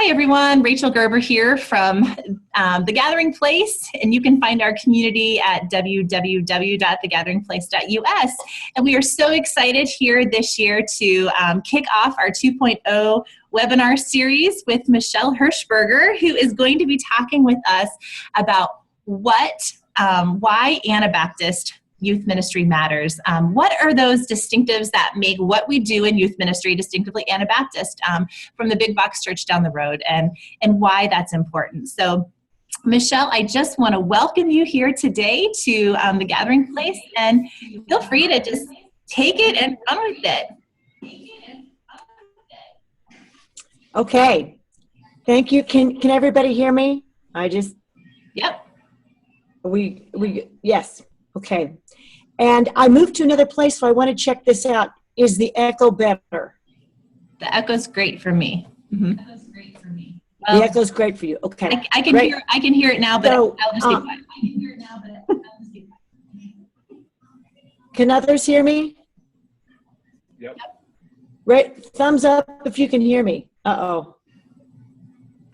Hi everyone, Rachel Gerber here from The Gathering Place, and you can find our community at www.thegatheringplace.us. And we are so excited here this year to kick off our 2.0 webinar series with Michele Hershberger, who is going to be talking with us about why Anabaptist youth ministry matters. What are those distinctives that make what we do in youth ministry distinctively Anabaptist from the big box church down the road, and why that's important. So Michele, I just want to welcome you here today to The Gathering Place, and feel free to just take it and run with it. Okay, thank you. Can everybody hear me? Yep. Yes. Okay. And I moved to another place, so I want to check this out. Is the echo better? The echo's great for me. Mm-hmm. The echo's great for you. Okay. I can hear it now, but I'll just be quiet. Can others hear me? Yep. Right. Thumbs up if you can hear me. Uh-oh.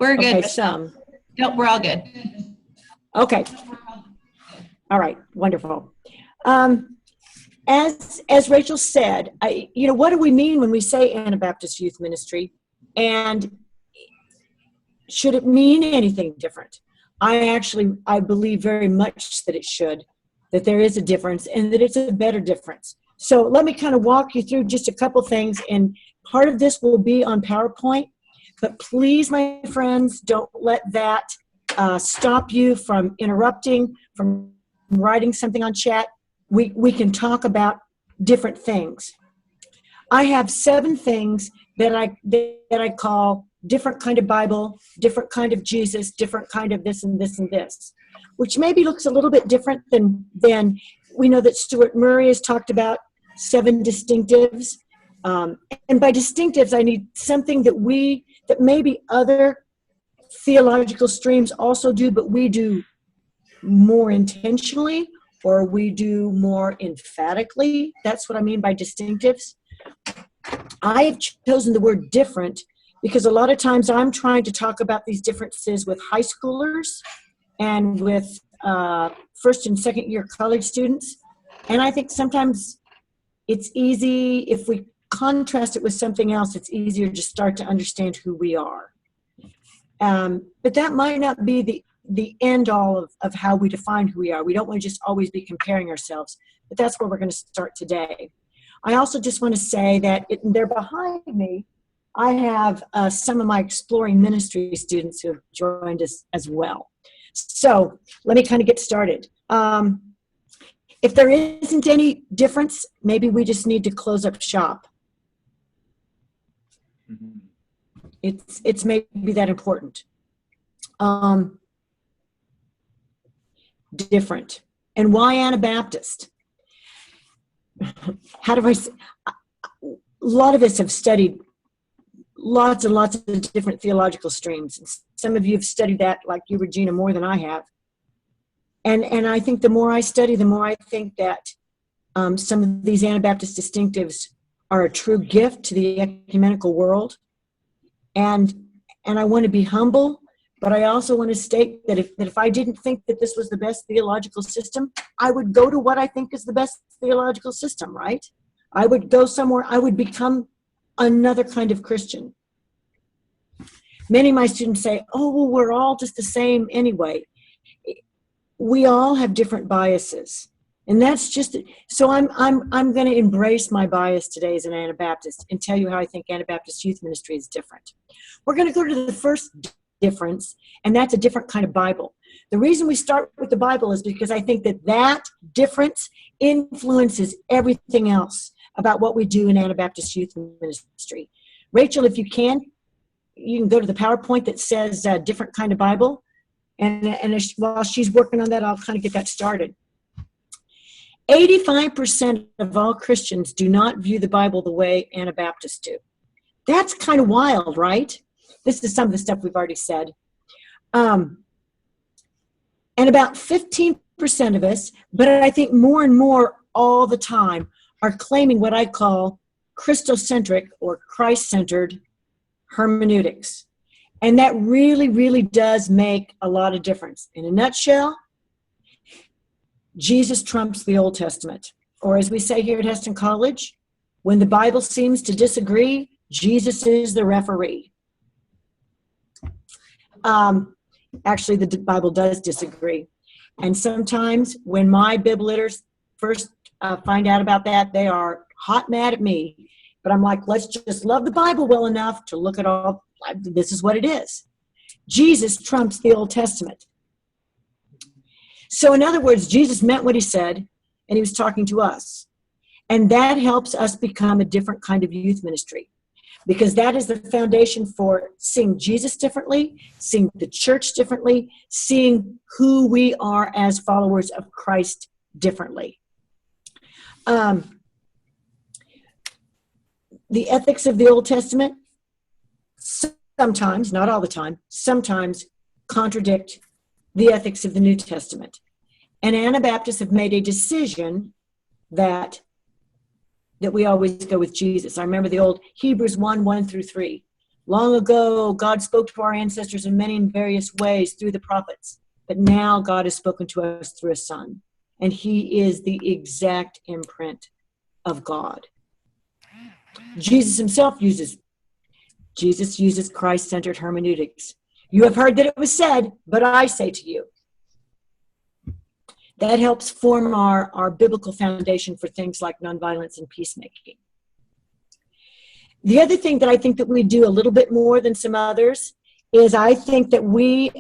We're good. Okay, some. Nope, we're all good. Okay. All right. Wonderful. As Rachel said, what do we mean when we say Anabaptist youth ministry? And should it mean anything different? I believe very much that it should, that there is a difference and that it's a better difference. So let me kind of walk you through just a couple things, and part of this will be on PowerPoint, but please, my friends, don't let that stop you from interrupting, from writing something on chat. We can talk about different things. I have 7 things that I call different kind of Bible, different kind of Jesus, different kind of this and this and this, which maybe looks a little bit different than we know that Stuart Murray has talked about 7 distinctives. And by distinctives, I need something that maybe other theological streams also do, but we do more intentionally, or we do more emphatically. That's what I mean by distinctives. I have chosen the word different because a lot of times I'm trying to talk about these differences with high schoolers and with first and second year college students. And I think sometimes it's easy, if we contrast it with something else, it's easier to start to understand who we are. But that might not be the end all of how we define who we are. We don't want to just always be comparing ourselves, but that's where we're going to start today. I also just want to say that they're behind me. I have some of my Exploring Ministry students who have joined us as well. So let me kind of get started. If there isn't any difference, maybe we just need to close up shop. Mm-hmm. It's maybe that important. Different. And why Anabaptist? A lot of us have studied lots and lots of different theological streams. Some of you have studied that, like you, Regina, more than I have. And I think the more I study, the more I think that some of these Anabaptist distinctives are a true gift to the ecumenical world. And I want to be humble, but I also want to state that if I didn't think that this was the best theological system, I would go to what I think is the best theological system, right? I would go somewhere, I would become another kind of Christian. Many of my students say, oh, well, we're all just the same anyway. We all have different biases. And that's just, so I'm going to embrace my bias today as an Anabaptist and tell you how I think Anabaptist youth ministry is different. We're going to go to the first difference, and that's a different kind of Bible. The reason we start with the Bible is because I think that difference influences everything else about what we do in Anabaptist youth ministry. Rachel, if you can go to the PowerPoint that says different kind of Bible, and while she's working on that, I'll kind of get that started. 85% of all Christians do not view the Bible the way Anabaptists do. That's kind of wild, right? This is some of the stuff we've already said. And about 15% of us, but I think more and more all the time, are claiming what I call Christocentric or Christ-centered hermeneutics. And that really, really does make a lot of difference. In a nutshell, Jesus trumps the Old Testament. Or as we say here at Heston College, when the Bible seems to disagree, Jesus is the referee. Actually, the Bible does disagree. And sometimes when my Bibliters first find out about that, they are hot mad at me. But I'm like, let's just love the Bible well enough to look at all, this is what it is. Jesus trumps the Old Testament. So in other words, Jesus meant what he said, and he was talking to us. And that helps us become a different kind of youth ministry, because that is the foundation for seeing Jesus differently, seeing the church differently, seeing who we are as followers of Christ differently. The ethics of the Old Testament sometimes, not all the time, sometimes contradict the ethics of the New Testament. And Anabaptists have made a decision that we always go with Jesus. I remember the old Hebrews 1:1-3. Long ago, God spoke to our ancestors in many and various ways through the prophets. But now God has spoken to us through a Son. And he is the exact imprint of God. Jesus uses Christ-centered hermeneutics. You have heard that it was said, but I say to you. That helps form our biblical foundation for things like nonviolence and peacemaking. The other thing that I think that we do a little bit more than some others is I think that we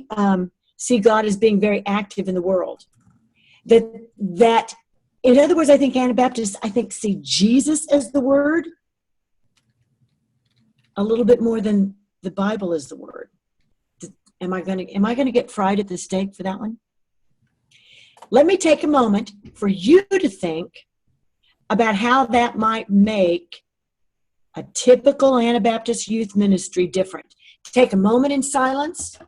see God as being very active in the world. That in other words, I think Anabaptists, see Jesus as the Word a little bit more than the Bible is the Word. Am I gonna get fried at the stake for that one? Let me take a moment for you to think about how that might make a typical Anabaptist youth ministry different. Take a moment in silence,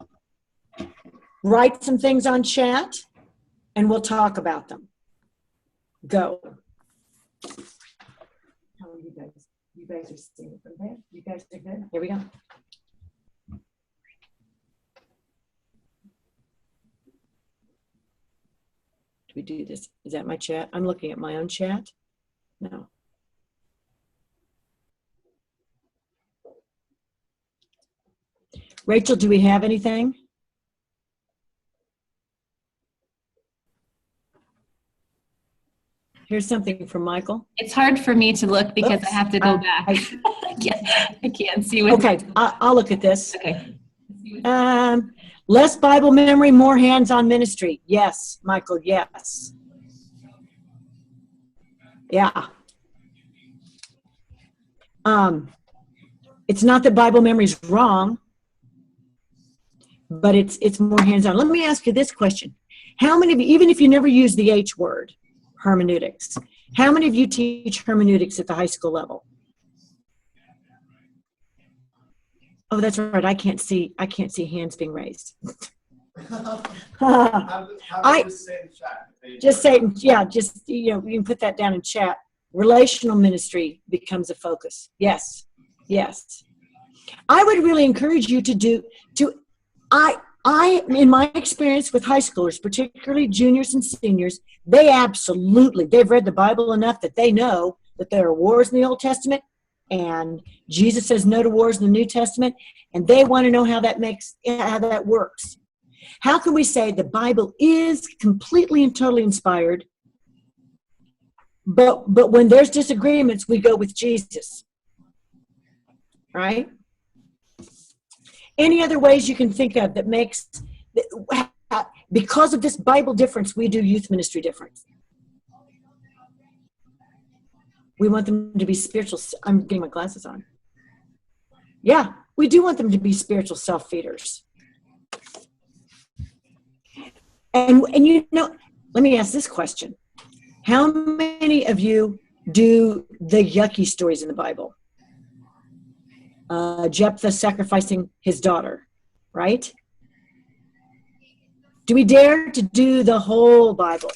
write some things on chat, and we'll talk about them. Go. How are you guys? You guys are seeing it from there? You guys are good? Here we go. Do we do this? Is that my chat? I'm looking at my own chat. No. Rachel, do we have anything? Here's something from Michael. It's hard for me to look because I have to go back. I can't see what. Okay, I'll look at this. Okay. Less Bible memory, more hands-on ministry. Yes, Michael, yes. Yeah. It's not that Bible memory is wrong, but it's more hands-on. Let me ask you this question. How many of you, even if you never use the H word, hermeneutics, how many of you teach hermeneutics at the high school level? Oh, that's right. I can't see hands being raised. Just say, yeah, just, you can put that down in chat. Relational ministry becomes a focus. Yes. Yes. I would really encourage you in my experience with high schoolers, particularly juniors and seniors, they've read the Bible enough that they know that there are wars in the Old Testament, and Jesus says no to wars in the New Testament, and they want to know how that works. How can we say the Bible is completely and totally inspired, but when there's disagreements, we go with Jesus, right? Any other ways you can think of that makes, because of this Bible difference, we do youth ministry difference. We want them to be spiritual. I'm getting my glasses on. Yeah, we do want them to be spiritual self-feeders. And let me ask this question. How many of you do the yucky stories in the Bible? Jephthah sacrificing his daughter, right? Do we dare to do the whole Bible?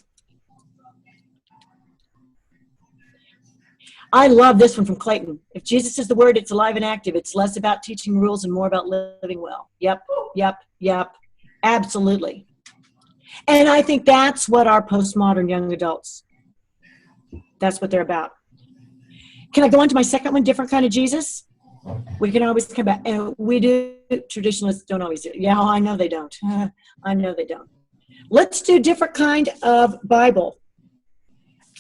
I love this one from Clayton. If Jesus is the word, it's alive and active. It's less about teaching rules and more about living well. Yep. Absolutely. And I think that's what our postmodern young adults, that's what they're about. Can I go on to my second one, different kind of Jesus? We can always come back. And we do, traditionalists don't always do. Yeah, I know they don't. I know they don't. Let's do different kind of Bible.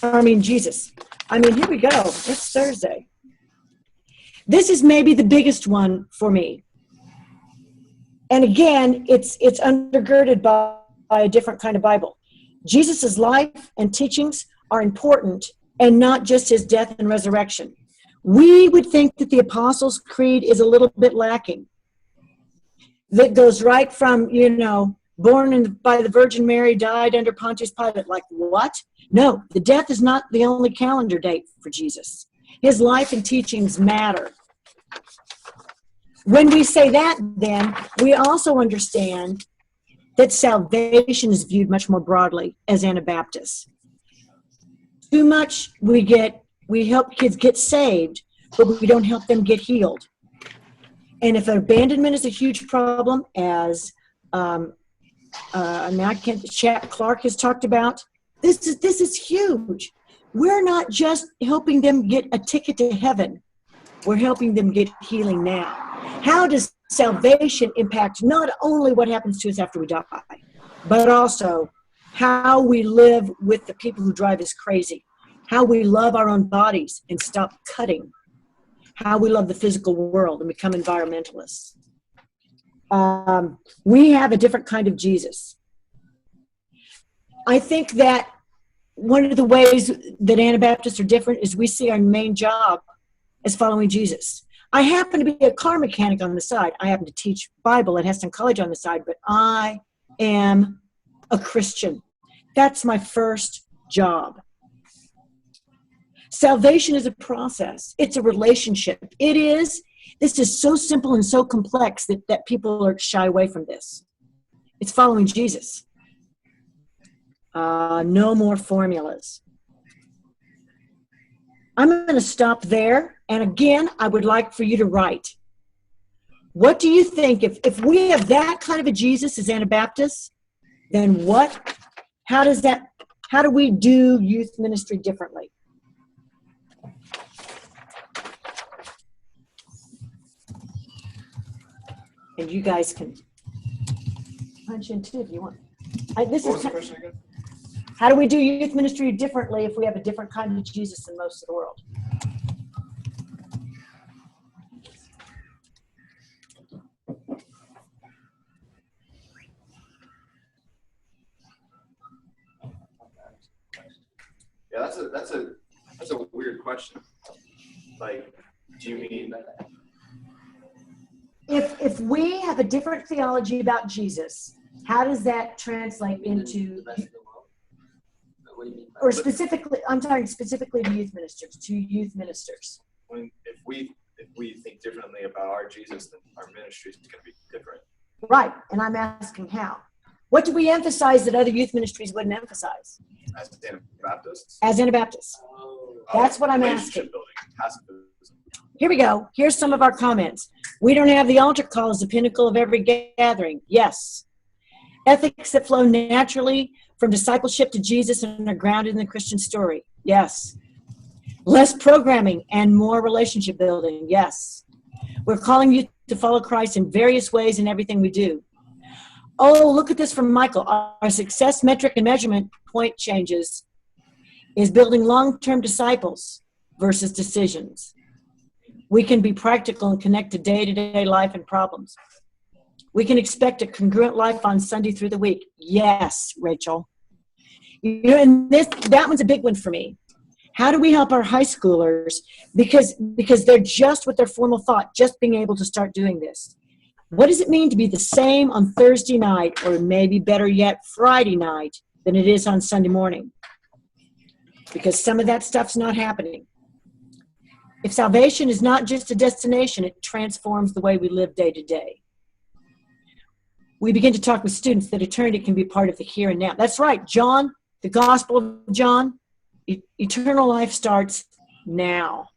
Jesus. Here we go. It's Thursday. This is maybe the biggest one for me. And again, it's undergirded by a different kind of Bible. Jesus' life and teachings are important, and not just his death and resurrection. We would think that the Apostles' Creed is a little bit lacking. That goes right from, born by the Virgin Mary, died under Pontius Pilate. Like, what? No, the death is not the only calendar date for Jesus. His life and teachings matter. When we say that, then, we also understand that salvation is viewed much more broadly as Anabaptists. Too much we help kids get saved, but we don't help them get healed. And if abandonment is a huge problem, as Chap Clark has talked about, this is huge. We're not just helping them get a ticket to heaven. We're helping them get healing now. How does salvation impact not only what happens to us after we die, but also how we live with the people who drive us crazy, how we love our own bodies and stop cutting, how we love the physical world and become environmentalists. We have a different kind of Jesus. I think that one of the ways that Anabaptists are different is we see our main job as following Jesus. I happen to be a car mechanic on the side. I happen to teach Bible at Heston College on the side, but I am a Christian. That's my first job. Salvation is a process. It's a relationship. This is so simple and so complex that people are shy away from this. It's following Jesus. No more formulas. I'm going to stop there. And again, I would like for you to write. What do you think? If we have that kind of a Jesus as Anabaptists, then how do we do youth ministry differently? And you guys can punch in too if you want. What was the question again? How do we do youth ministry differently if we have a different kind of Jesus than most of the world? Yeah, that's a weird question. Like, do you mean that? If we have a different theology about Jesus, how does that translate into, What do you mean by or specifically, I'm talking specifically to youth ministers. If we think differently about our Jesus, then our ministry is going to be different. Right, and I'm asking how. What do we emphasize that other youth ministries wouldn't emphasize? As Anabaptists? As Anabaptists. That's what I'm asking. Building, Here we go. Here's some of our comments. We don't have the altar call as the pinnacle of every gathering. Yes. Ethics that flow naturally from discipleship to Jesus and are grounded in the Christian story. Yes. Less programming and more relationship building. Yes. We're calling you to follow Christ in various ways in everything we do. Oh, look at this from Michael. Our success metric and measurement point changes is building long-term disciples versus decisions. We can be practical and connect to day-to-day life and problems. We can expect a congruent life on Sunday through the week. Yes, Rachel. And that one's a big one for me. How do we help our high schoolers? Because they're just with their formal thought, just being able to start doing this. What does it mean to be the same on Thursday night, or maybe better yet, Friday night, than it is on Sunday morning? Because some of that stuff's not happening. If salvation is not just a destination, it transforms the way we live day to day. We begin to talk with students that eternity can be part of the here and now. That's right, John, the Gospel of John, eternal life starts now.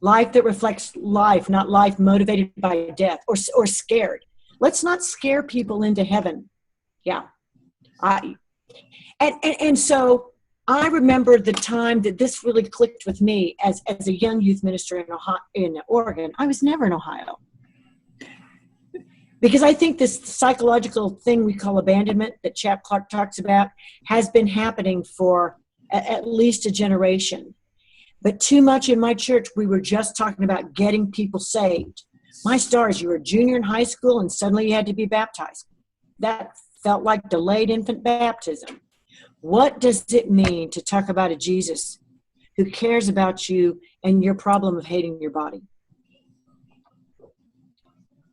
Life that reflects life, not life motivated by death or scared. Let's not scare people into heaven. Yeah. And so I remember the time that this really clicked with me as a young youth minister in Oregon. I was never in Ohio. Because I think this psychological thing we call abandonment that Chap Clark talks about has been happening for at least a generation. But too much in my church, we were just talking about getting people saved. My stars, you were a junior in high school and suddenly you had to be baptized. That felt like delayed infant baptism. What does it mean to talk about a Jesus who cares about you and your problem of hating your body?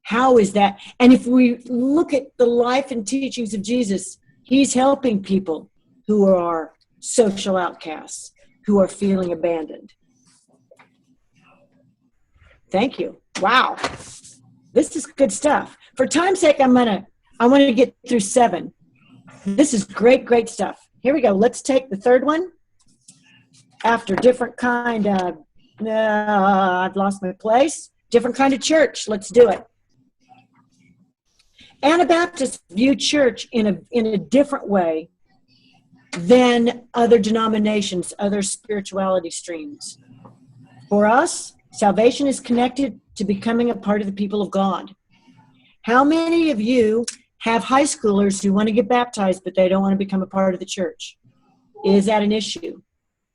How is that? And if we look at the life and teachings of Jesus, he's helping people who are social outcasts, who are feeling abandoned. Thank you. Wow. This is good stuff. For time's sake, I want to get through 7. This is great stuff. Here we go. Let's take the third one. After different kind of, I've lost my place. Different kind of church. Let's do it. Anabaptists view church in a different way than other denominations, other spirituality streams. For us, salvation is connected to becoming a part of the people of God. How many of you have high schoolers who want to get baptized, but they don't want to become a part of the church? Is that an issue?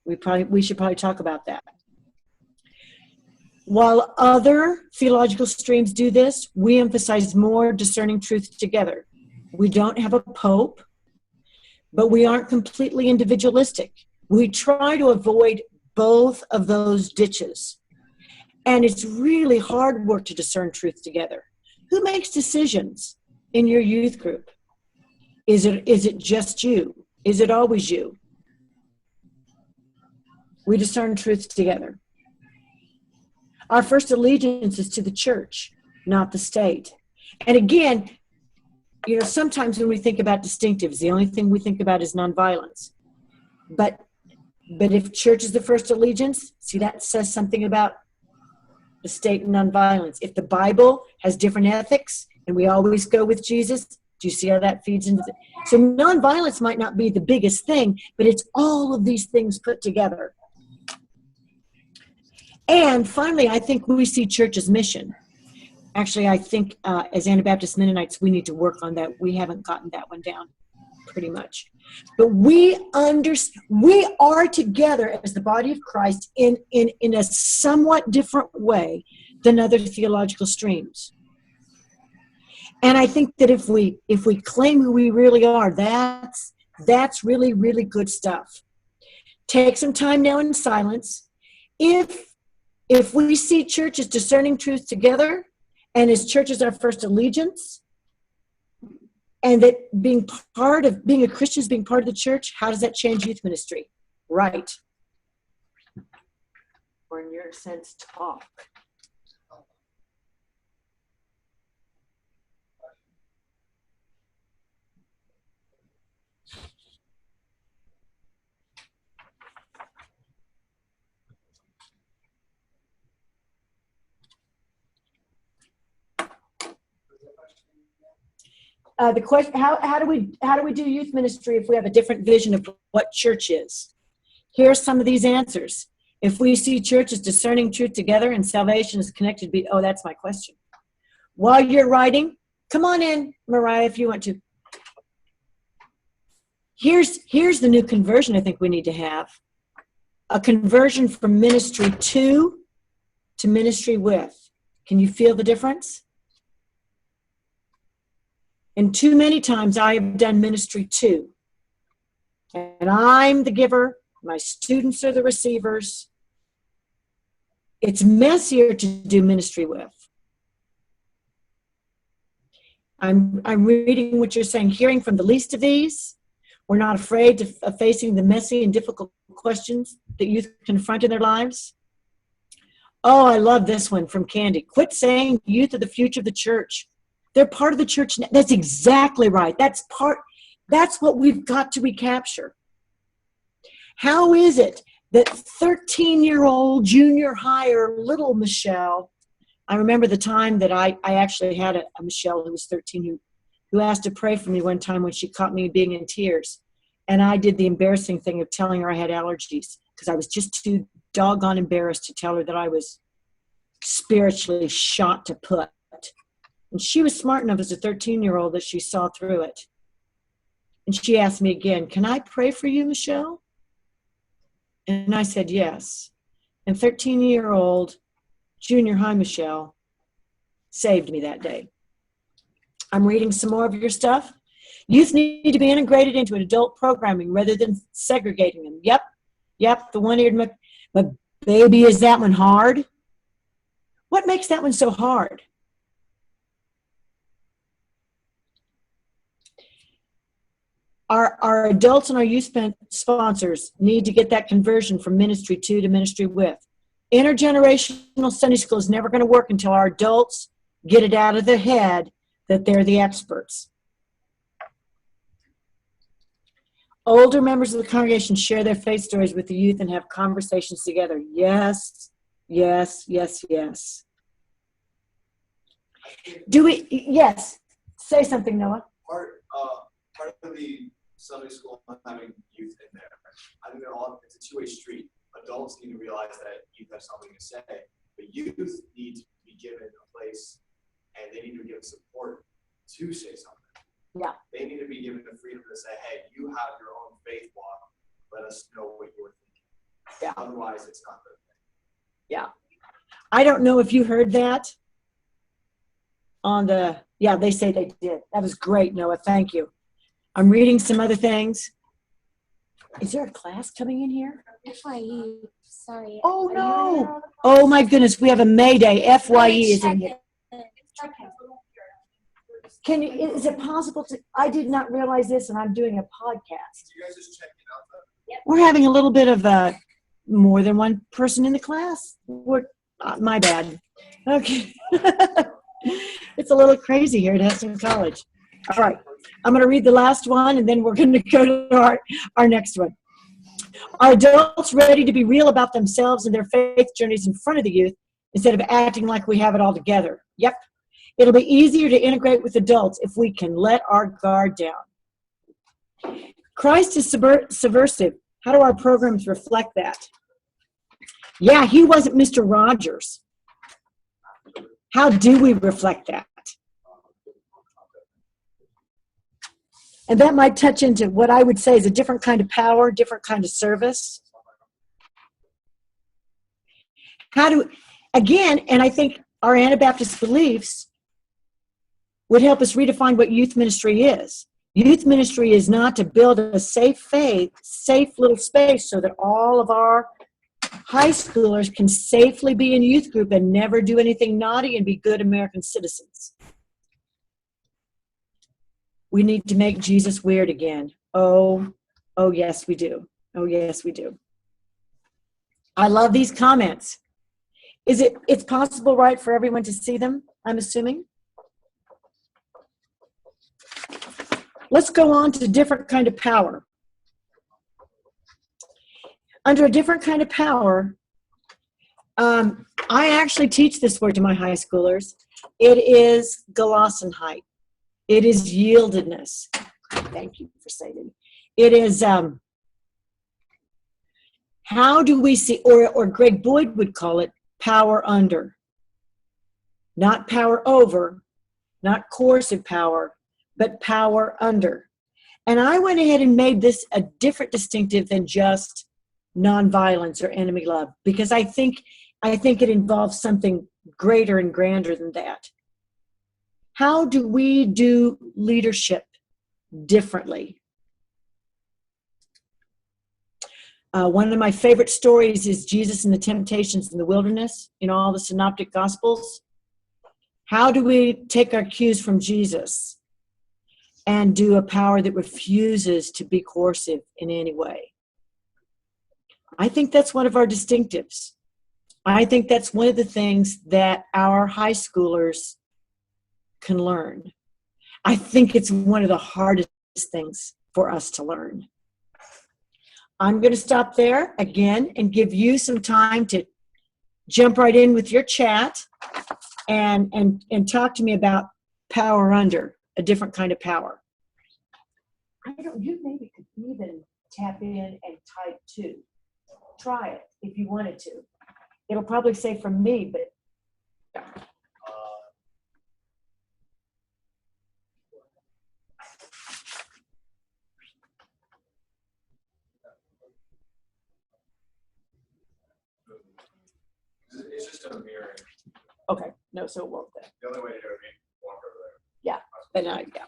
We should probably talk about that. While other theological streams do this, we emphasize more discerning truth together. We don't have a pope, but we aren't completely individualistic. We try to avoid both of those ditches. And it's really hard work to discern truth together. Who makes decisions in your youth group? Is it just you? Is it always you? We discern truth together. Our first allegiance is to the church, not the state. And again, sometimes when we think about distinctives, the only thing we think about is nonviolence. But if church is the first allegiance, see, that says something about the state and nonviolence. If the Bible has different ethics and we always go with Jesus, do you see how that feeds into it? So nonviolence might not be the biggest thing, but it's all of these things put together. And finally, I think we see church as mission. Actually, I think as Anabaptist Mennonites, we need to work on that. We haven't gotten that one down pretty much. But we are together as the body of Christ in a somewhat different way than other theological streams. And I think that if we claim who we really are, that's really, really good stuff. Take some time now in silence. If we see church as discerning truth together, and as church is our first allegiance, and that being a Christian is being part of the church, how does that change youth ministry? Right. Or in your sense, talk. The question: how do we do youth ministry if we have a different vision of what church is? Here are some of these answers. If we see church as discerning truth together and salvation is connected to that's my question. While you're writing, come on in, Mariah, if you want to. Here's the new conversion I think we need to have. A conversion from ministry to ministry with. Can you feel the difference? And too many times I have done ministry to. And I'm the giver. My students are the receivers. It's messier to do ministry with. I'm reading what you're saying, hearing from the least of these. We're not afraid of facing the messy and difficult questions that youth confront in their lives. Oh, I love this one from Candy. Quit saying youth are the future of the church. They're part of the church. That's exactly right. That's what we've got to recapture. How is it that 13-year-old junior higher little Michele. I remember the time that I actually had a Michele who was 13 who asked to pray for me one time when she caught me being in tears. And I did the embarrassing thing of telling her I had allergies because I was just too doggone embarrassed to tell her that I was spiritually shot to put. And she was smart enough as a 13-year-old that she saw through it. And she asked me again, can I pray for you, Michele? And I said, yes. And 13-year-old junior high Michele saved me that day. I'm reading some more of your stuff. Youth need to be integrated into adult programming rather than segregating them. Yep, the one-eared, but baby, is that one hard? What makes that one so hard? Our adults and our youth sponsors need to get that conversion from ministry to ministry with. Intergenerational Sunday school is never going to work until our adults get it out of their head that they're the experts. Older members of the congregation share their faith stories with the youth and have conversations together. Yes. Do we? Yes. Say something, Noah. Part of the Sunday school having youth in there, I think it's a two-way street. Adults need to realize that youth have something to say, but youth need to be given a place and they need to be given support to say something. Yeah. They need to be given the freedom to say, hey, you have your own faith walk. Let us know what you're thinking. Yeah. Otherwise, it's not good. Yeah. I don't know if you heard that on the, yeah, they say they did. That was great, Noah. Thank you. I'm reading some other things. Is there a class coming in here? FYE, sorry. Oh, no. Oh, my goodness. We have a May Day. FYE is in here. Can you, is it possible to, I did not realize this and I'm doing a podcast. You guys just check it out though. We're having a little bit of more than one person in the class. My bad. Okay. It's a little crazy here at Hudson College. All right. I'm going to read the last one and then we're going to go to our next one. Are adults ready to be real about themselves and their faith journeys in front of the youth instead of acting like we have it all together? Yep. It'll be easier to integrate with adults if we can let our guard down. Christ is subversive. How do our programs reflect that? Yeah, he wasn't Mr. Rogers. How do we reflect that? And that might touch into what I would say is a different kind of power, different kind of service. Again, and I think our Anabaptist beliefs would help us redefine what youth ministry is. Youth ministry is not to build a safe little space so that all of our high schoolers can safely be in youth group and never do anything naughty and be good American citizens. We need to make Jesus weird again. Oh, yes, we do. Oh, yes, we do. I love these comments. It's possible, right, for everyone to see them, I'm assuming? Let's go on to a different kind of power. Under a different kind of power, I actually teach this word to my high schoolers. It is Gelassenheit. It is yieldedness. Thank you for saying it. It is, how do we see, or Greg Boyd would call it, power under. Not power over, not coercive power, but power under. And I went ahead and made this a different distinctive than just nonviolence or enemy love, because I think it involves something greater and grander than that. How do we do leadership differently? One of my favorite stories is Jesus and the temptations in the wilderness in all the synoptic gospels. How do we take our cues from Jesus and do a power that refuses to be coercive in any way? I think that's one of our distinctives. I think that's one of the things that our high schoolers can learn. I think it's one of the hardest things for us to learn. I'm going to stop there again and give you some time to jump right in with your chat and talk to me about power under, a different kind of power. You maybe could even tap in and type 2. Try it if you wanted to. It'll probably say from me, but It's just a mirror. okay. No, so it won't then. The only way to do it would be walk over there. Yeah, but yeah.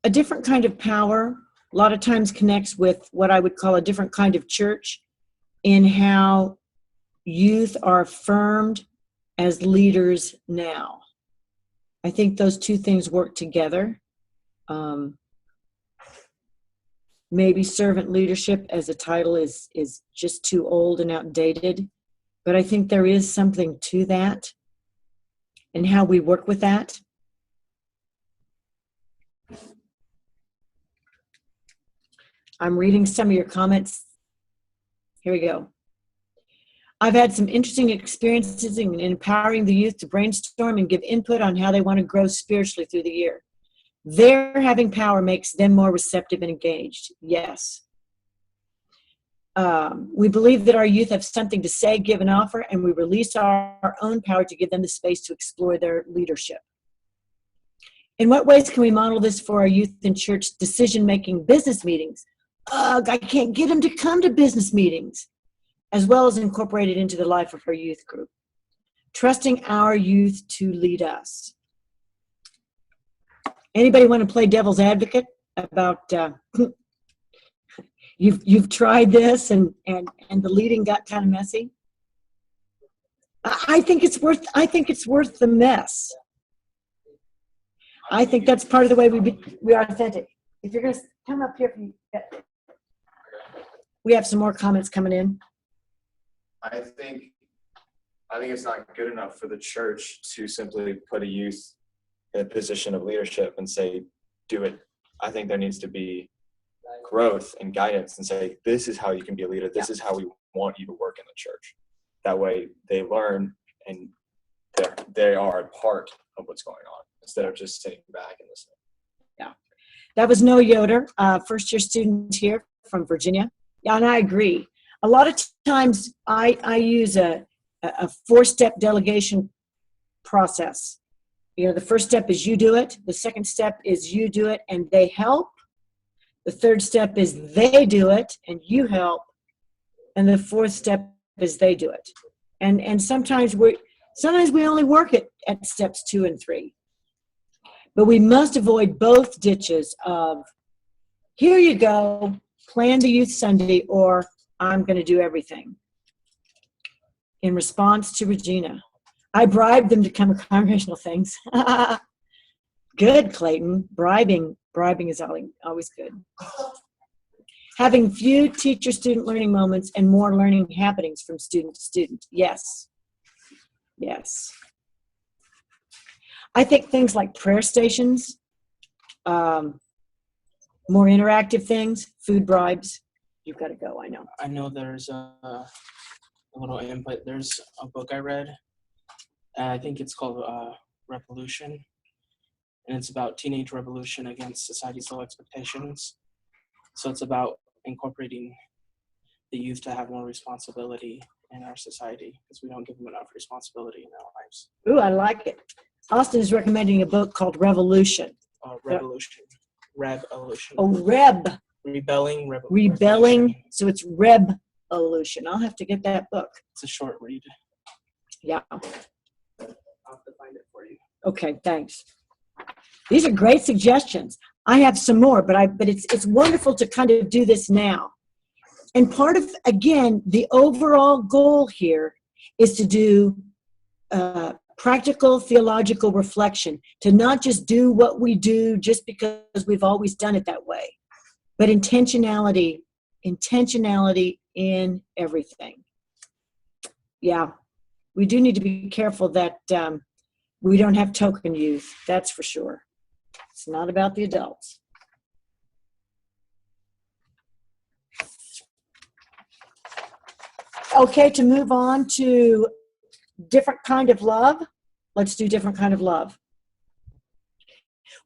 A different kind of power a lot of times connects with what I would call a different kind of church in how youth are affirmed as leaders now. I think those two things work together. Maybe servant leadership as a title is just too old and outdated, but I think there is something to that and how we work with that. I'm reading some of your comments. Here we go. I've had some interesting experiences in empowering the youth to brainstorm and give input on how they want to grow spiritually through the year. Their having power makes them more receptive and engaged. Yes. We believe that our youth have something to say, give, and offer, and we release our own power to give them the space to explore their leadership. In what ways can we model this for our youth in church decision-making business meetings? I can't get them to come to business meetings, as well as incorporate it into the life of our youth group. Trusting our youth to lead us. Anybody want to play devil's advocate about you've tried this and the leading got kind of messy? I think it's worth the mess. I think that's part of the way we are authentic. If you're going to come up here, we have some more comments coming in. I think it's not good enough for the church to simply put a youth in a position of leadership and say, do it. I think there needs to be growth and guidance and say, this is how you can be a leader. This is how we want you to work in the church. That way they learn and they are a part of what's going on instead of just sitting back and listening. Yeah. That was Noah Yoder, first-year student here from Virginia. Yeah, and I agree. A lot of times I use a 4-step delegation process. You know, the first step is you do it. The second step is you do it and they help. The third step is they do it and you help. And the fourth step is they do it. And sometimes we only work at steps 2 and 3. But we must avoid both ditches of, here you go, plan the youth Sunday, or I'm going to do everything. In response to Regina, I bribed them to come to congregational things. Good, Clayton. Bribing is always good. Having few teacher-student learning moments and more learning happenings from student to student. Yes. Yes. I think things like prayer stations, more interactive things, food bribes. You've got to go, I know. I know there's a little input. There's a book I read. I think it's called Revolution. And it's about teenage revolution against society's low expectations. So it's about incorporating the youth to have more responsibility in our society because we don't give them enough responsibility in our lives. Ooh, I like it. Austin is recommending a book called Revolution. Revolution. Revolution. Oh, Reb. Rebelling. Rebelling. So it's Revolution. I'll have to get that book. It's a short read. Yeah. Okay, thanks. These are great suggestions. I have some more, but it's wonderful to kind of do this now. And part of, again, the overall goal here is to do practical theological reflection, to not just do what we do just because we've always done it that way, but intentionality in everything. Yeah, we do need to be careful that we don't have token youth, that's for sure. It's not about the adults. Okay, to move on to different kind of love. Let's do different kind of love.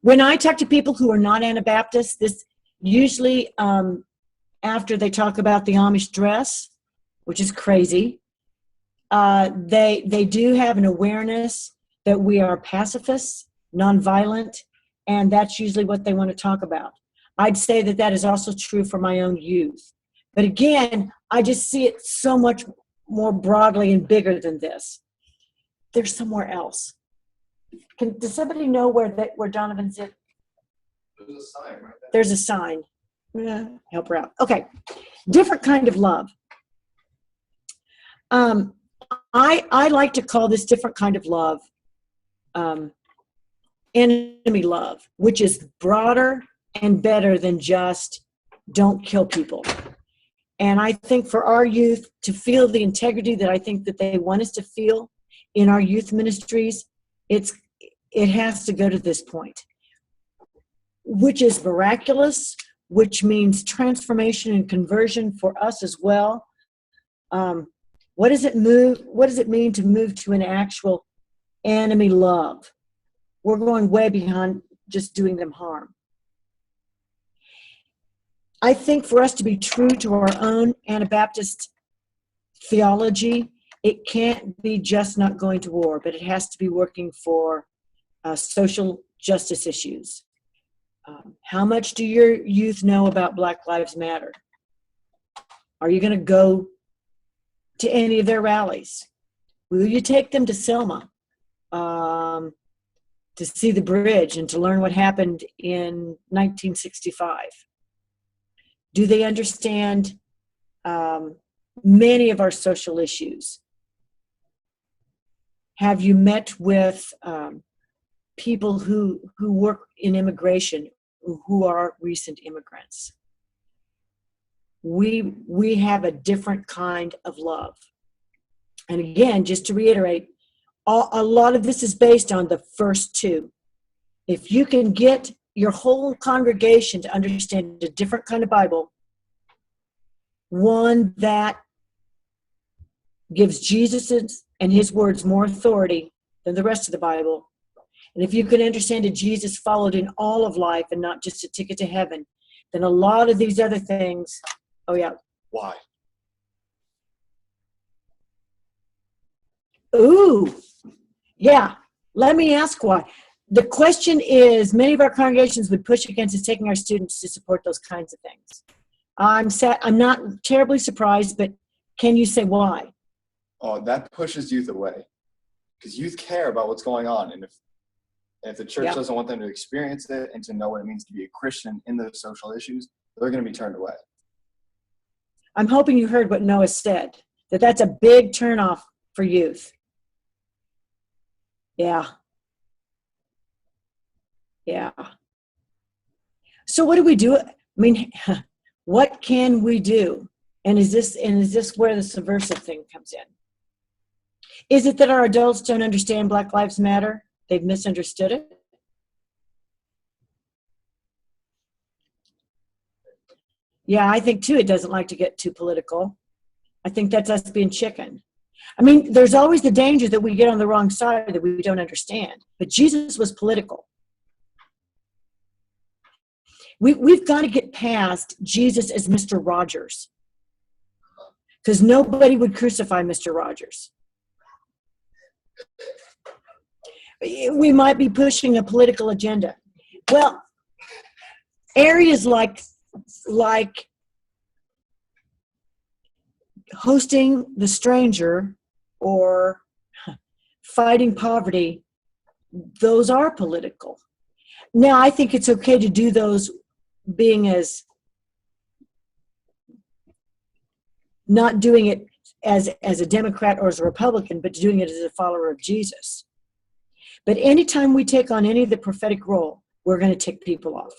When I talk to people who are not Anabaptists, this usually after they talk about the Amish dress, which is crazy, they do have an awareness that we are pacifists, nonviolent, and that's usually what they want to talk about. I'd say that that is also true for my own youth. But again, I just see it so much more broadly and bigger than this. There's somewhere else. Does somebody know where Donovan's at? There's a sign right there. There's a sign. Yeah, help her out. Okay, different kind of love. I like to call this different kind of love enemy love, which is broader and better than just don't kill people. And I think for our youth to feel the integrity that I think that they want us to feel in our youth ministries, it has to go to this point, which is miraculous, which means transformation and conversion for us as well. What does it mean to move to an actual enemy love? We're going way beyond just doing them harm. I think for us to be true to our own Anabaptist theology, it can't be just not going to war, but it has to be working for social justice issues. How much do your youth know about Black Lives Matter? Are you going to go to any of their rallies? Will you take them to Selma to see the bridge and to learn what happened in 1965? Do they understand many of our social issues? Have you met with people who work in immigration, who are recent immigrants? We have a different kind of love. And again, just to reiterate, a lot of this is based on the first two. If you can get your whole congregation to understand a different kind of Bible, one that gives Jesus and his words more authority than the rest of the Bible, and if you can understand that Jesus followed in all of life and not just a ticket to heaven, then a lot of these other things, oh yeah. Why? Ooh, yeah. Let me ask why. The question is, many of our congregations would push against us taking our students to support those kinds of things. I'm not terribly surprised, but can you say why? Oh, that pushes youth away, because youth care about what's going on, and if the church doesn't want them to experience it and to know what it means to be a Christian in those social issues, they're going to be turned away. I'm hoping you heard what Noah said, that that's a big turnoff for youth. Yeah. Yeah. So what do we do? I mean, what can we do? And is this where the subversive thing comes in? Is it that our adults don't understand Black Lives Matter? They've misunderstood it? Yeah, I think too it doesn't like to get too political. I think that's us being chicken. I mean, there's always the danger that we get on the wrong side that we don't understand. But Jesus was political. We've got to get past Jesus as Mr. Rogers, because nobody would crucify Mr. Rogers. We might be pushing a political agenda. Well, areas like hosting the stranger or fighting poverty those are political. Now, I think it's okay to do those being as, not doing it as a Democrat or as a Republican, but doing it as a follower of Jesus. But anytime we take on any of the prophetic role, we're going to tick people off.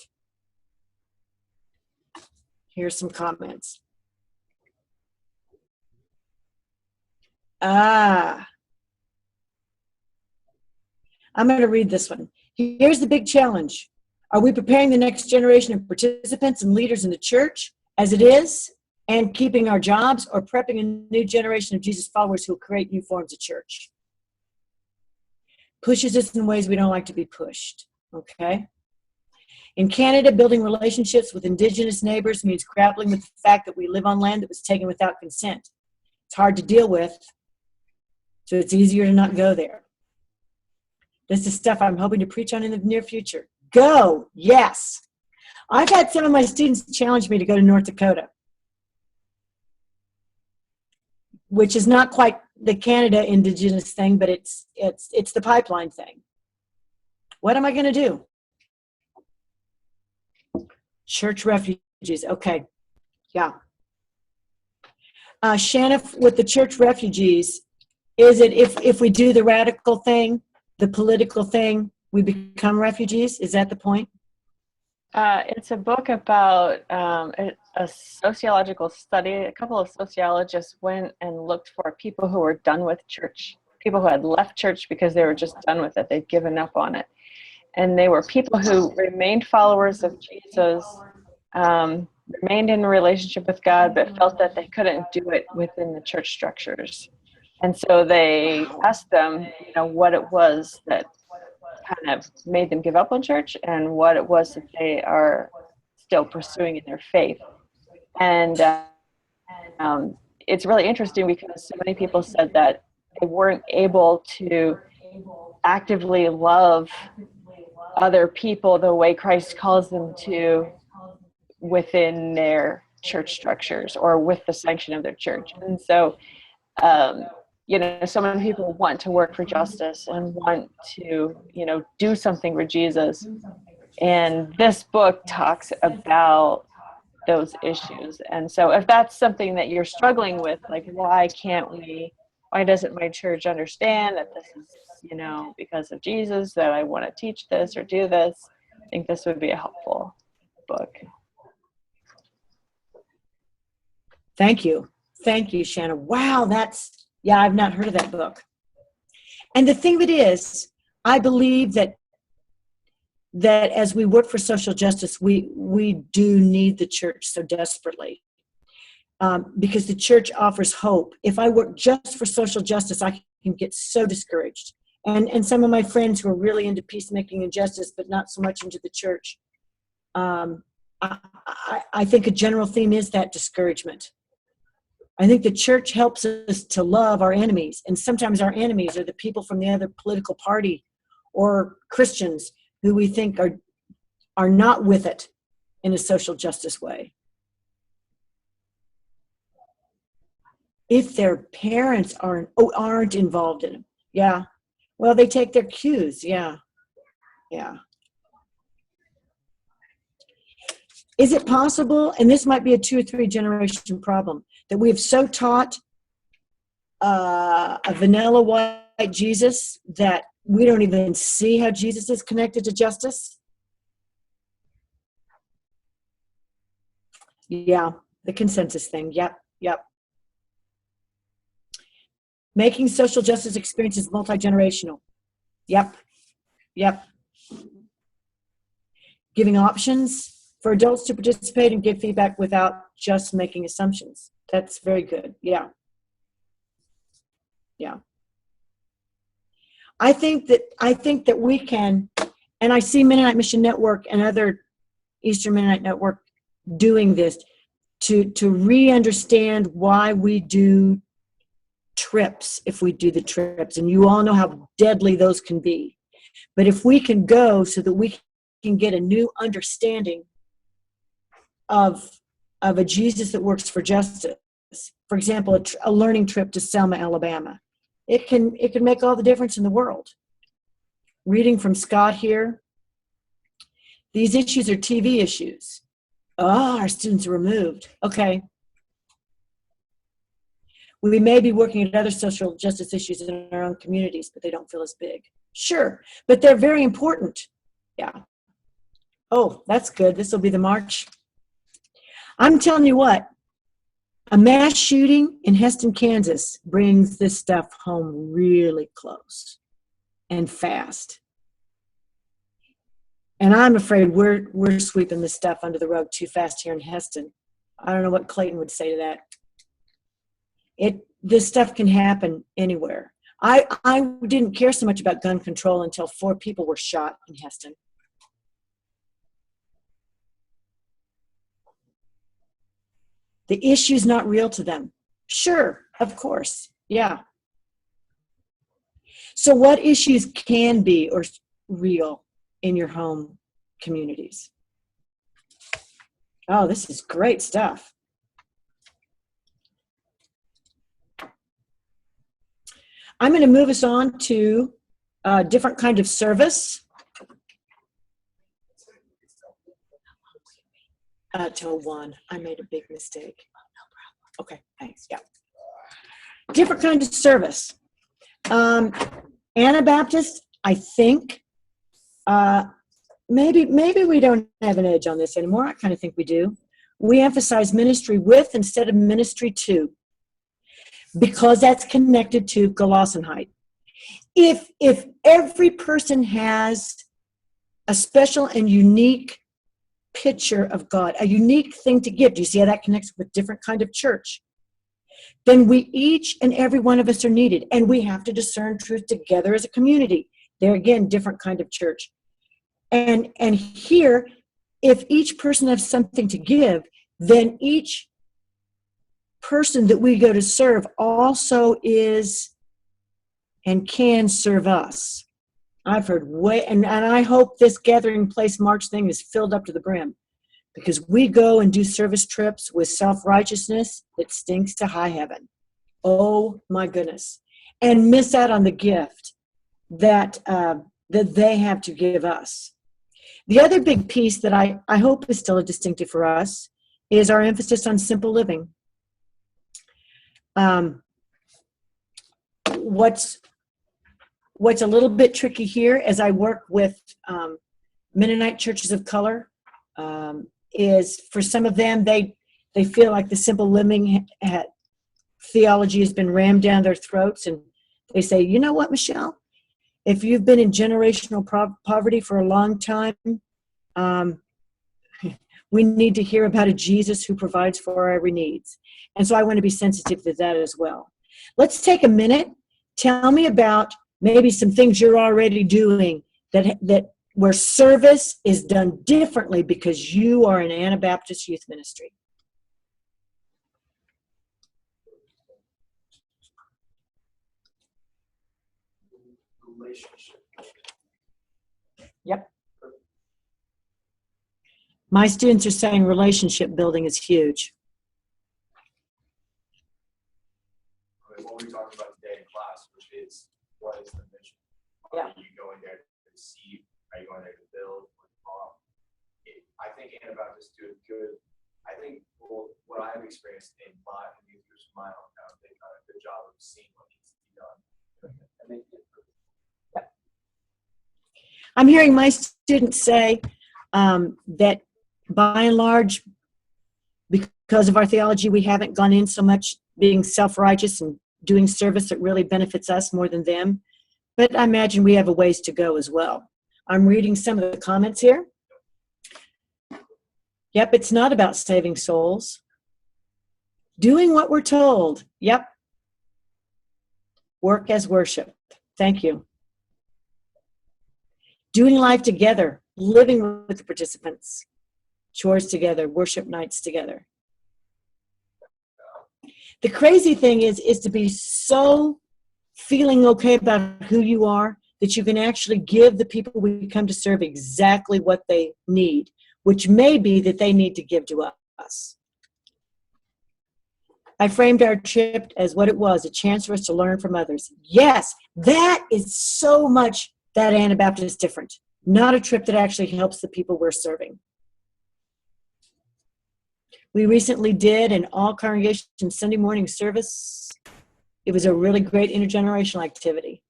Here's some comments. I'm going to read this one. Here's the big challenge. Are we preparing the next generation of participants and leaders in the church as it is, and keeping our jobs, or prepping a new generation of Jesus followers who will create new forms of church? Pushes us in ways we don't like to be pushed, okay? In Canada, building relationships with Indigenous neighbors means grappling with the fact that we live on land that was taken without consent. It's hard to deal with, so it's easier to not go there. This is stuff I'm hoping to preach on in the near future. Go, yes. I've had some of my students challenge me to go to North Dakota, which is not quite the Canada Indigenous thing, but it's the pipeline thing. What am I going to do? Church refugees. Okay. Yeah. Shanna, with the church refugees, is it if we do the radical thing, the political thing, we become refugees? Is that the point? It's a book about a sociological study. A couple of sociologists went and looked for people who were done with church, people who had left church because they were just done with it. They'd given up on it. And they were people who remained followers of Jesus, remained in a relationship with God, but felt that they couldn't do it within the church structures. And so they asked them, what it was that kind of made them give up on church and what it was that they are still pursuing in their faith. And it's really interesting because so many people said that they weren't able to actively love other people the way Christ calls them to within their church structures or with the sanction of their church. And so, so many people want to work for justice and want to, do something for Jesus. And this book talks about those issues. And so if that's something that you're struggling with, like, why doesn't my church understand that this is, because of Jesus, that I want to teach this or do this, I think this would be a helpful book. Thank you. Thank you, Shanna. Wow, I've not heard of that book. And the thing of it is, I believe that as we work for social justice, we do need the church so desperately, because the church offers hope. If I work just for social justice, I can get so discouraged. And some of my friends who are really into peacemaking and justice, but not so much into the church, I think a general theme is that discouragement. I think the church helps us to love our enemies, and sometimes our enemies are the people from the other political party or Christians who we think are not with it in a social justice way. If their parents aren't involved in it, yeah. Well, they take their cues, yeah. Is it possible, and this might be a 2 or 3 generation problem, that we have so taught a vanilla white Jesus that we don't even see how Jesus is connected to justice? Yeah, the consensus thing. Yep. Making social justice experiences multi-generational. Yep. Giving options for adults to participate and give feedback without just making assumptions. That's very good. Yeah. I think that we can, and I see Mennonite Mission Network and other Eastern Mennonite Network doing this to re-understand why we do trips, if we do the trips, and you all know how deadly those can be. But if we can go so that we can get a new understanding of a Jesus that works for justice. For example, a learning trip to Selma, Alabama. It can make all the difference in the world. reading from Scott here. These issues are TV issues. Oh, our students are removed. Okay. We may be working at other social justice issues in our own communities, but they don't feel as big. Sure, but they're very important. Yeah. Oh, that's good. This will be the March. I'm telling you what, a mass shooting in Heston, Kansas brings this stuff home really close and fast. And I'm afraid we're sweeping this stuff under the rug too fast here in Heston. I don't know what Clayton would say to that. This stuff can happen anywhere. I didn't care so much about gun control until 4 people were shot in Heston. The issue's not real to them. Sure, of course, yeah. So what issues can be or real in your home communities? Oh, this is great stuff. I'm going to move us on to a different kind of service. Till 1. I made a big mistake. Okay, thanks. Yeah. Different kind of service. Anabaptist, I think, maybe we don't have an edge on this anymore. I kind of think we do. We emphasize ministry with instead of ministry to, because that's connected to Gelassenheit. If every person has a special and unique picture of God, a unique thing to give, do you see how that connects with different kind of church? Then we each and every one of us are needed, and we have to discern truth together as a community. There again, different kind of church. And here, if each person has something to give, then each person that we go to serve also is and can serve us. I've heard and I hope this gathering place March thing is filled up to the brim, because we go and do service trips with self-righteousness that stinks to high heaven. Oh my goodness. And miss out on the gift that they have to give us. The other big piece that I hope is still a distinctive for us is our emphasis on simple living. What's a little bit tricky here as I work with Mennonite churches of color is for some of them, they feel like the simple living theology has been rammed down their throats, and they say, you know what, Michele? If you've been in generational poverty for a long time, we need to hear about a Jesus who provides for our every needs. And so I want to be sensitive to that as well. Let's take a minute. Tell me about maybe some things you're already doing that where service is done differently because you are an Anabaptist youth ministry. Relationship. Yep. My students are saying relationship building is huge. What we talked about today in class, which is what is the mission? Yeah. Are you going there to receive? Are you going there to build? I think Anabaptists do a good. I think what I've experienced in my youth groups in my hometown, they've done a good job of seeing what needs to be done. And they did. I'm hearing my students say that by and large, because of our theology, we haven't gone in so much being self-righteous and doing service that really benefits us more than them. But I imagine we have a ways to go as well. I'm reading some of the comments here. Yep, it's not about saving souls. Doing what we're told. Yep. Work as worship. Thank you. Doing life together, living with the participants, chores together, worship nights together. The crazy thing is to be so feeling okay about who you are that you can actually give the people we come to serve exactly what they need, which may be that they need to give to us. I framed our trip as what it was, a chance for us to learn from others. Yes, that is so much that Anabaptist is different. Not a trip that actually helps the people we're serving. We recently did an all-congregation Sunday morning service. It was a really great intergenerational activity.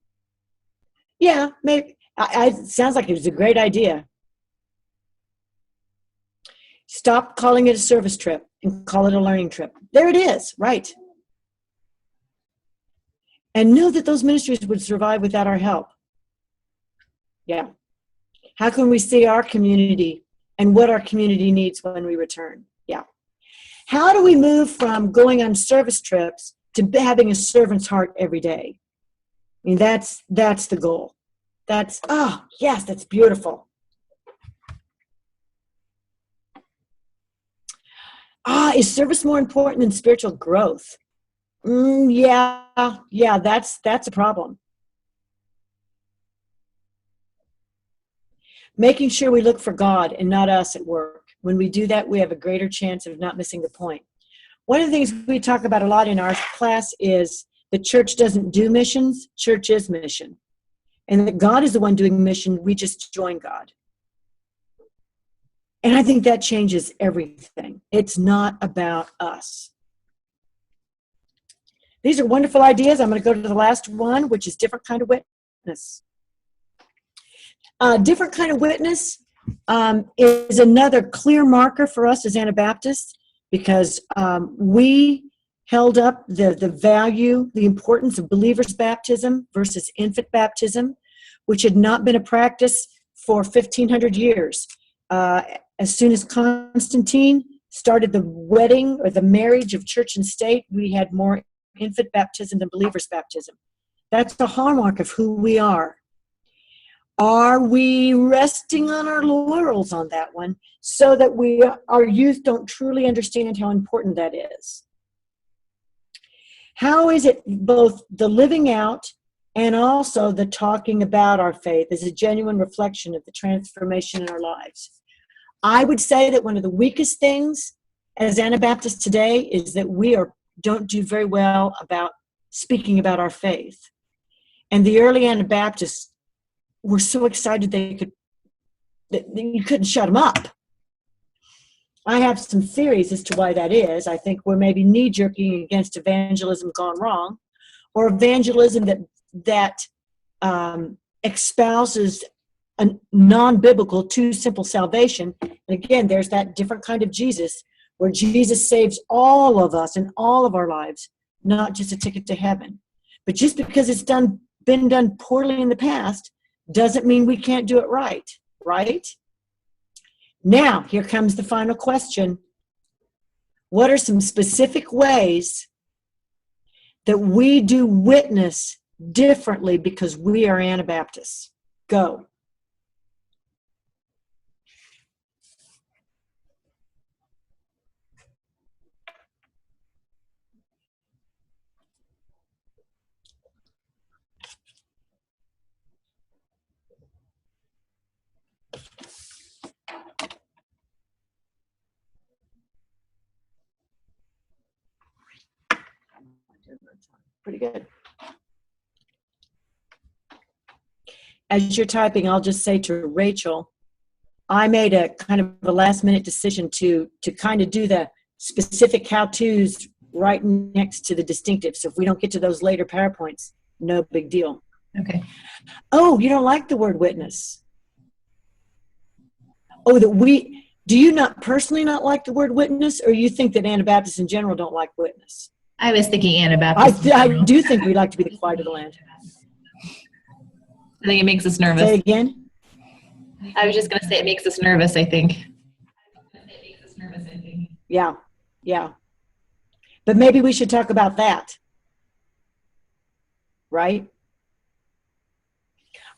Yeah, maybe. It sounds like it was a great idea. Stop calling it a service trip and call it a learning trip. There it is, right. And know that those ministries would survive without our help. Yeah. How can we see our community and what our community needs when we return? Yeah. How do we move from going on service trips to having a servant's heart every day? I mean, that's the goal. Yes, that's beautiful. Is service more important than spiritual growth? Yeah, that's a problem. Making sure we look for God and not us at work. When we do that, we have a greater chance of not missing the point. One of the things we talk about a lot in our class is the church doesn't do missions, church is mission. And that God is the one doing mission, we just join God. And I think that changes everything. It's not about us. These are wonderful ideas. I'm going to go to the last one, which is different kind of witness. Different kind of witness is another clear marker for us as Anabaptists, because we held up the value, the importance of believers' baptism versus infant baptism, which had not been a practice for 1,500 years. As soon as Constantine started the wedding or the marriage of church and state, we had more infant baptism than believers' baptism. That's the hallmark of who we are. Are we resting on our laurels on that one so that our youth don't truly understand how important that is? How is it both the living out and also the talking about our faith is a genuine reflection of the transformation in our lives? I would say that one of the weakest things as Anabaptists today is that we don't do very well about speaking about our faith. And the early Anabaptists were so excited that you couldn't shut them up. I have some theories as to why that is. I think we're maybe knee-jerking against evangelism gone wrong, or evangelism that espouses a non-biblical, too simple salvation. And again, there's that different kind of Jesus, where Jesus saves all of us in all of our lives, not just a ticket to heaven. But just because it's been done poorly in the past doesn't mean we can't do it right, right? Now, here comes the final question. What are some specific ways that we do witness differently because we are Anabaptists? Go. Pretty good. As you're typing, I'll just say to Rachel, I made a kind of a last minute decision to kind of do the specific how-tos right next to the distinctives. So if we don't get to those later PowerPoints, no big deal. Okay. Oh, you don't like the word witness. Oh, do you not personally not like the word witness, or you think that Anabaptists in general don't like witness? I was thinking Anabaptist. I do think we like to be the quiet of the land. I think it makes us nervous. Say it again. I was just going to say it makes us nervous, I think. Yeah. But maybe we should talk about that. Right?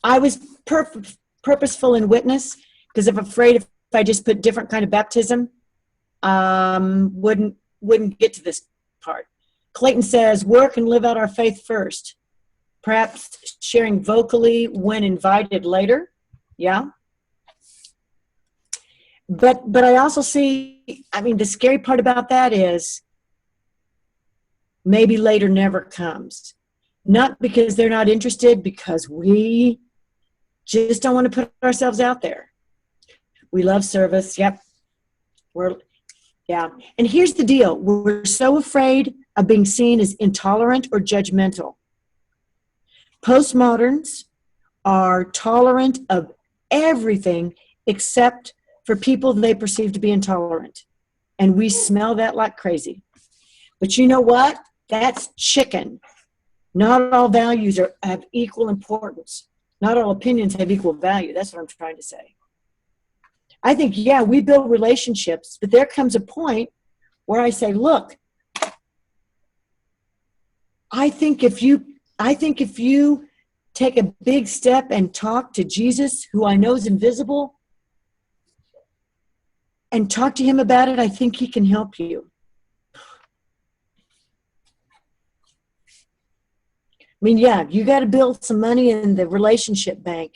I was purposeful in witness because I'm afraid if I just put different kind of baptism, wouldn't get to this part. Clayton says, work and live out our faith first. Perhaps sharing vocally when invited later. Yeah. But I also see, the scary part about that is maybe later never comes. Not because they're not interested, because we just don't want to put ourselves out there. We love service. Yep. Yeah. And here's the deal. We're so afraid of being seen as intolerant or judgmental. Postmoderns are tolerant of everything except for people they perceive to be intolerant. And we smell that like crazy. But you know what? That's chicken. Not all values have equal importance. Not all opinions have equal value. That's what I'm trying to say. I think, yeah, we build relationships, but there comes a point where I say, look, I think if you take a big step and talk to Jesus, who I know is invisible, and talk to him about it, I think he can help you. I mean, yeah, you got to build some money in the relationship bank.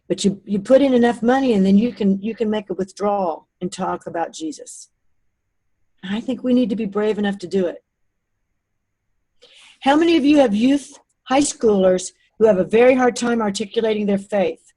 But you put in enough money, and then you can make a withdrawal and talk about Jesus. I think we need to be brave enough to do it. How many of you have youth, high schoolers, who have a very hard time articulating their faith?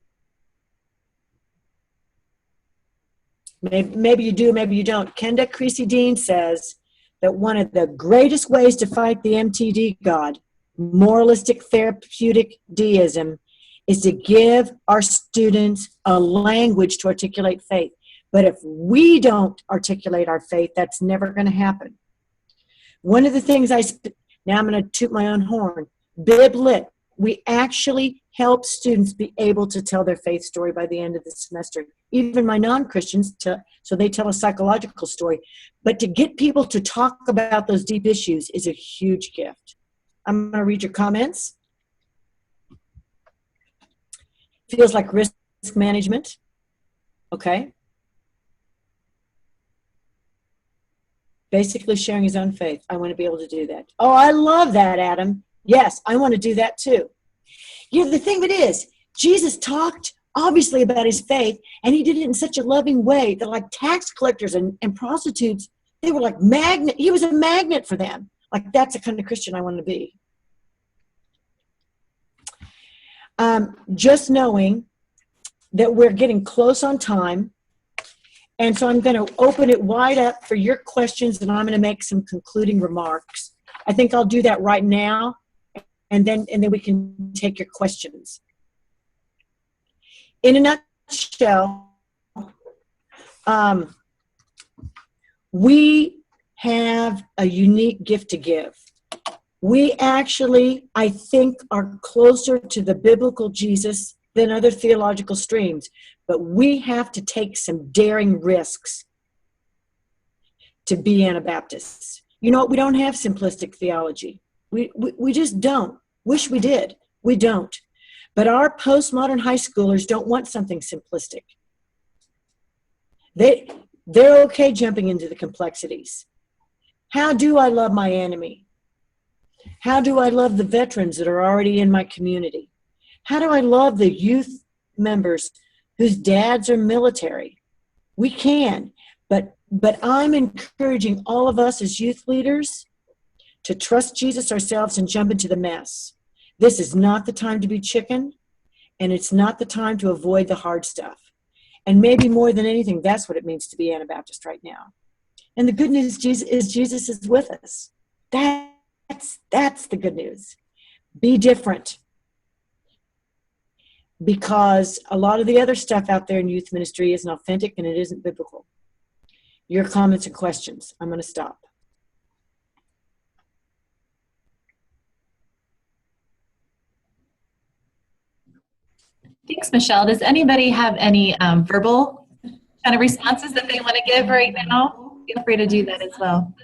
Maybe you do, maybe you don't. Kenda Creasy Dean says that one of the greatest ways to fight the MTD God, moralistic therapeutic deism, is to give our students a language to articulate faith. But if we don't articulate our faith, that's never going to happen. One of the things now I'm going to toot my own horn, BibLit, we actually help students be able to tell their faith story by the end of the semester. Even my non-Christians, so they tell a psychological story. But to get people to talk about those deep issues is a huge gift. I'm going to read your comments. Feels like risk management. Okay. Basically sharing his own faith. I want to be able to do that. Oh, I love that, Adam. Yes, I want to do that too. You know, the thing of it is, Jesus talked obviously about his faith, and he did it in such a loving way that like tax collectors and prostitutes, they were like magnet. He was a magnet for them. Like, that's the kind of Christian I want to be. Just knowing that we're getting close on time, and so I'm going to open it wide up for your questions, and I'm going to make some concluding remarks. I think I'll do that right now, and then we can take your questions. In a nutshell, we have a unique gift to give. We actually, I think, are closer to the biblical Jesus than other theological streams, but we have to take some daring risks to be Anabaptists. You know what? We don't have simplistic theology. We just don't. Wish we did. We don't. But our postmodern high schoolers don't want something simplistic. They're okay jumping into the complexities. How do I love my enemy? How do I love the veterans that are already in my community? How do I love the youth members whose dads are military? We can, but I'm encouraging all of us as youth leaders to trust Jesus ourselves and jump into the mess. This is not the time to be chicken, and it's not the time to avoid the hard stuff. And maybe more than anything, that's what it means to be Anabaptist right now. And the good news is Jesus is with us. That's the good news. Be different. Because a lot of the other stuff out there in youth ministry isn't authentic and it isn't biblical. Your comments and questions. I'm going to stop. Thanks, Michele. Does anybody have any verbal kind of responses that they want to give right now? Feel free to do that as well.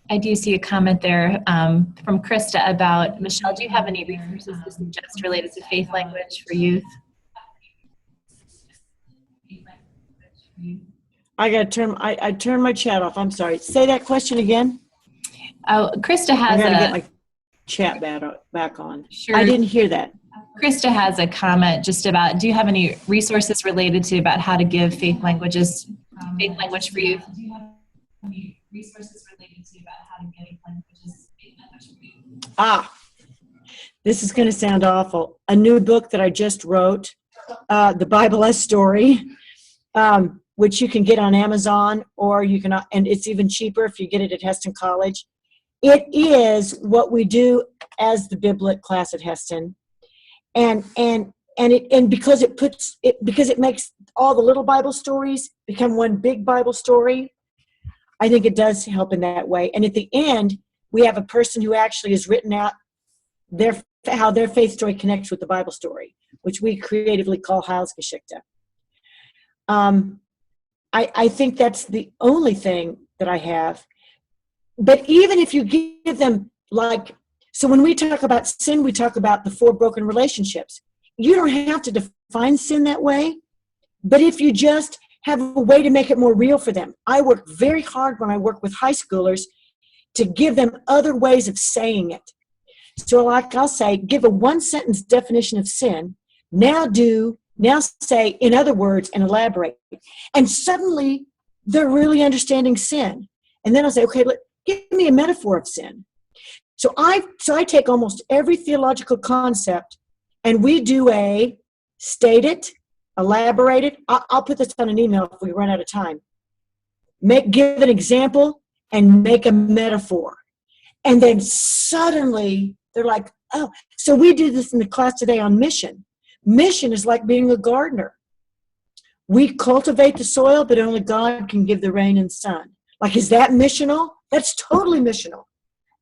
I do see a comment there from Krista about, Michele, do you have any resources to suggest related to faith language for youth? I got to turn my chat off. I'm sorry. Say that question again. Oh, Krista I has got to get a, my chat back on. sure. I didn't hear that. Krista has a comment just about, do you have any resources related to about how to give faith language for youth? Do you have any resources related to about how to give faith language for youth? This is going to sound awful. A new book that I just wrote, The Bible as Story, which you can get on Amazon, or you can, and it's even cheaper if you get it at Heston College. It is what we do as the Biblic class at Heston, and because it makes all the little Bible stories become one big Bible story. I think it does help in that way. And at the end, we have a person who actually has written out how their faith story connects with the Bible story, which we creatively call Heilsgeschichte. I think that's the only thing that I have. But even if you give them, so when we talk about sin, we talk about the 4 broken relationships. You don't have to define sin that way, but if you just have a way to make it more real for them. I work very hard when I work with high schoolers to give them other ways of saying it. So I'll say, give a 1-sentence definition of sin. Now say, in other words, and elaborate. And suddenly, they're really understanding sin. And then I'll say, okay, give me a metaphor of sin. So I take almost every theological concept, and we do a state it, elaborate it. I'll put this on an email if we run out of time. Give an example and make a metaphor. And then suddenly they're like, oh, so we do this in the class today on mission. Mission is like being a gardener. We cultivate the soil, but only God can give the rain and sun. Is that missional? That's totally missional.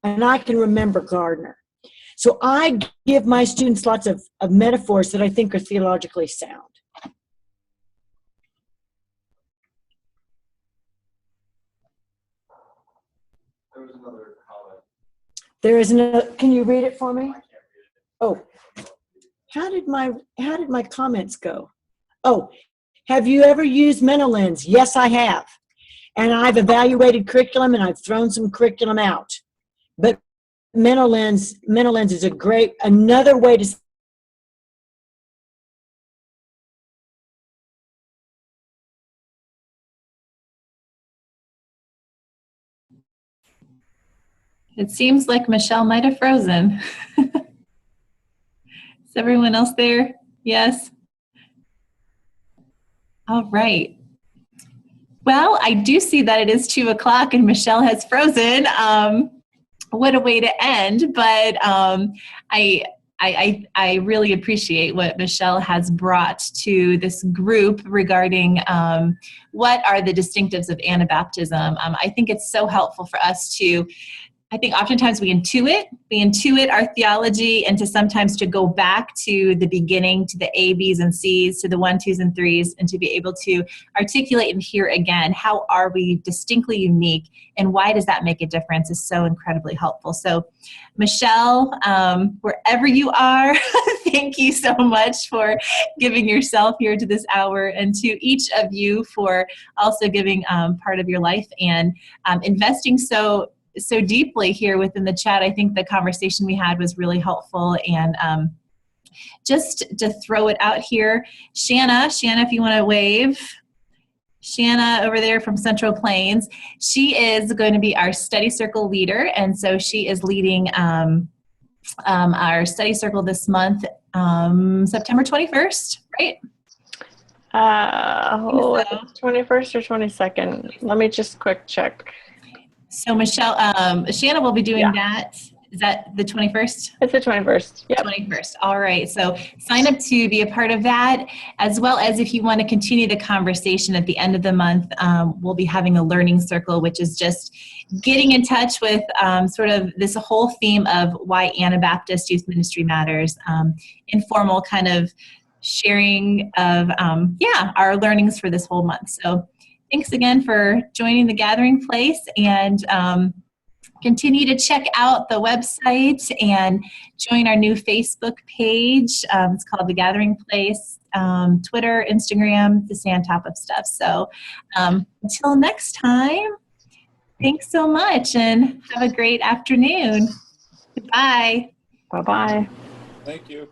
And I can remember gardener. So I give my students lots of metaphors that I think are theologically sound. There was another comment. There is another. Can you read it for me? Oh, how did my comments go? Oh, have you ever used Mennonites? Yes, I have. And I've evaluated curriculum, and I've thrown some curriculum out. But Mennonites is another way to. It seems like Michele might have frozen. Is everyone else there? Yes? All right. Well, I do see that it is 2:00 and Michele has frozen. What a way to end, but I really appreciate what Michele has brought to this group regarding what are the distinctives of Anabaptism. I think it's so helpful for us to, I think oftentimes we intuit our theology, and sometimes to go back to the beginning, to the A, B's, and C's, to the 1, 2s, and 3s, and to be able to articulate and hear again, how are we distinctly unique, and why does that make a difference, is so incredibly helpful. So Michele, wherever you are, thank you so much for giving yourself here to this hour, and to each of you for also giving part of your life and investing so deeply here within the chat. I think the conversation we had was really helpful. And just to throw it out here, Shanna, if you want to wave. Shanna over there from Central Plains, she is going to be our study circle leader. And so she is leading our study circle this month, September 21st, right? 21st or 22nd. Let me just quick check. So Michele, Shanna will be doing that. Is that the 21st? It's the 21st. Yeah. 21st. All right. So sign up to be a part of that, as well as if you want to continue the conversation at the end of the month, we'll be having a learning circle, which is just getting in touch with sort of this whole theme of why Anabaptist youth ministry matters, informal kind of sharing of, our learnings for this whole month. So thanks again for joining the Gathering Place, and continue to check out the website and join our new Facebook page. It's called The Gathering Place. Twitter, Instagram, to stay on top of stuff. So until next time, Thanks so much, and have a great afternoon. Goodbye. Bye-bye. Thank you.